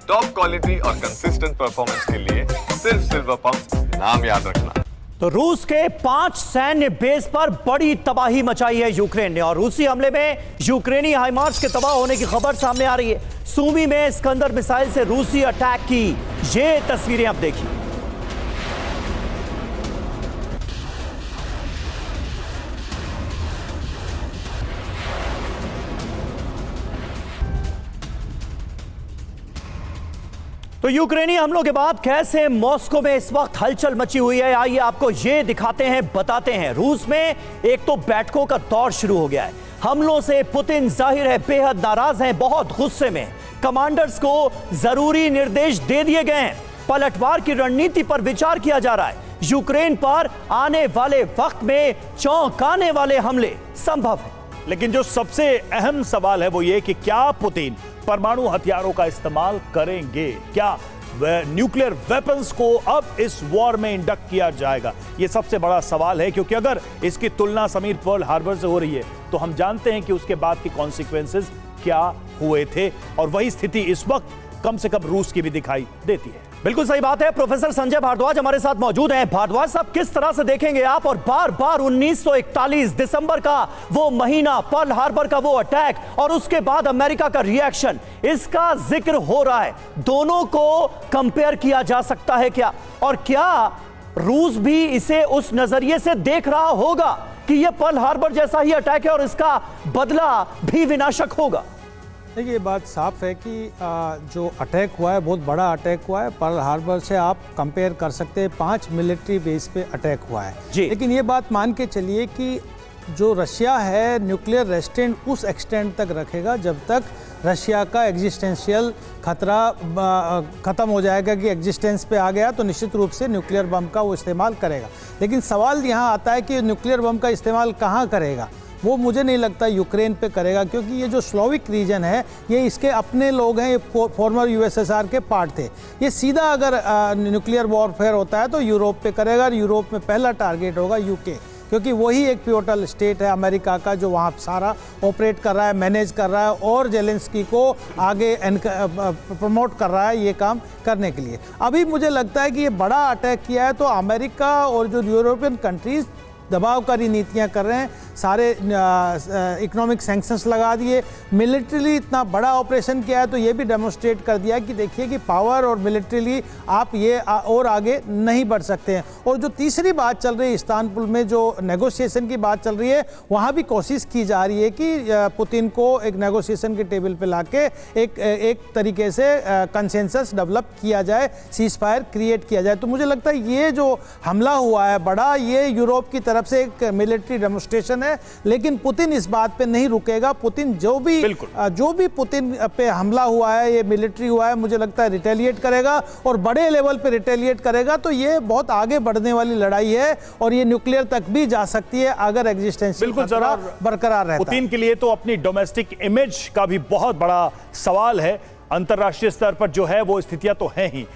Top quality और consistent performance के लिए सिर्फ सिल्वर पंप नाम याद रखना। तो रूस के 5 सैन्य बेस पर बड़ी तबाही मचाई है यूक्रेन ने और रूसी हमले में यूक्रेनी हाइमार्स के तबाह होने की खबर सामने आ रही है। सूमी में स्कंदर मिसाइल से रूसी अटैक की ये तस्वीरें अब देखिए। तो यूक्रेनी हमलों के बाद कैसे मॉस्को में इस वक्त हलचल मची हुई है, आइए आपको ये दिखाते हैं, बताते हैं। रूस में एक तो बैठकों का दौर शुरू हो गया है। हमलों से पुतिन जाहिर है बेहद नाराज हैं, बहुत गुस्से में। कमांडर्स को जरूरी निर्देश दे दिए गए हैं। पलटवार की रणनीति पर विचार किया जा रहा है। यूक्रेन पर आने वाले वक्त में चौंकाने वाले हमले संभव है। लेकिन जो सबसे अहम सवाल है वो ये कि क्या पुतिन परमाणु हथियारों का इस्तेमाल करेंगे? क्या न्यूक्लियर वेपन्स को अब इस वॉर में इंडक्ट किया जाएगा? ये सबसे बड़ा सवाल है, क्योंकि अगर इसकी तुलना समीर पर्ल हार्बर से हो रही है तो हम जानते हैं कि उसके बाद के कॉन्सिक्वेंसेस क्या हुए थे, और वही स्थिति इस वक्त कम से कम रूस की भी दिखाई देती है। बिल्कुल सही बात है। प्रोफेसर संजय भारद्वाज हमारे साथ मौजूद हैं। भारद्वाज साहब, किस तरह से देखेंगे आप, और बार बार 1941 दिसंबर का वो महीना, पर्ल हार्बर का वो अटैक और उसके बाद अमेरिका का रिएक्शन, इसका जिक्र हो रहा है। दोनों को कंपेयर किया जा सकता है क्या, और क्या रूस भी इसे उस नजरिए से देख रहा होगा कि यह पर्ल हार्बर जैसा ही अटैक है और इसका बदला भी विनाशक होगा? देखिए, ये बात साफ है कि जो अटैक हुआ है बहुत बड़ा अटैक हुआ है। पर्ल हार्बर से आप कंपेयर कर सकते हैं, 5 मिलिट्री बेस पे अटैक हुआ है। लेकिन ये बात मान के चलिए कि जो रशिया है न्यूक्लियर रेस्टेंट उस एक्सटेंट तक रखेगा जब तक रशिया का एग्जिस्टेंशियल खतरा ख़त्म हो जाएगा कि एग्जिस्टेंस पे आ गया तो निश्चित रूप से न्यूक्लियर बम का वो इस्तेमाल करेगा। लेकिन सवाल यहाँ आता है कि न्यूक्लियर बम का इस्तेमाल कहाँ करेगा। वो मुझे नहीं लगता यूक्रेन पे करेगा, क्योंकि ये जो स्लोविक रीजन है ये इसके अपने लोग हैं, ये फॉर्मर यूएसएसआर के पार्ट थे। ये सीधा अगर न्यूक्लियर वॉरफेयर होता है तो यूरोप पे करेगा, और यूरोप में पहला टारगेट होगा यूके, क्योंकि वही एक पिवोटल स्टेट है अमेरिका का जो वहाँ सारा ऑपरेट कर रहा है, मैनेज कर रहा है और जेलेंस्की को आगे प्रमोट कर रहा है ये काम करने के लिए। अभी मुझे लगता है कि ये बड़ा अटैक किया है तो अमेरिका और जो यूरोपियन कंट्रीज दबावकारी नीतियां कर रहे हैं, सारे इकोनॉमिक सैंक्शंस लगा दिए, मिलिट्रीली इतना बड़ा ऑपरेशन किया है, तो ये भी डेमोन्स्ट्रेट कर दिया कि देखिए कि पावर और मिलिट्रीली आप ये और आगे नहीं बढ़ सकते हैं। और जो तीसरी बात चल रही है इस्तांबुल में, जो नेगोशिएशन की बात चल रही है, वहाँ भी कोशिश की जा रही है कि पुतिन को एक नेगोशिएशन के टेबल पे लाके एक तरीके से कंसेंसस डेवलप किया जाए, सीज फायर क्रिएट किया जाए। तो मुझे लगता है ये जो हमला हुआ है बड़ा, ये यूरोप की तरफ से एक मिलिट्री डेमोन्स्ट्रेशन है, लेकिन पुतिन इस बात पे नहीं रुकेगा। पुतिन जो भी पुतिन पे हमला हुआ है, ये मिलिट्री हुआ है, मुझे लगता है रिटेलिएट करेगा और बड़े लेवल पे रिटेलिएट करेगा। तो ये बहुत आगे बढ़ने वाली लड़ाई है और ये न्यूक्लियर तक भी जा सकती है अगर एग्जिस्टेंशियल खतरा बरकरार रहता है। पुतिन के लिए तो अपनी डोमेस्टिक इमेज का भी बहुत बड़ा सवाल है। अंतर्राष्ट्रीय स्तर पर जो है वो स्थितियां तो हैं ही,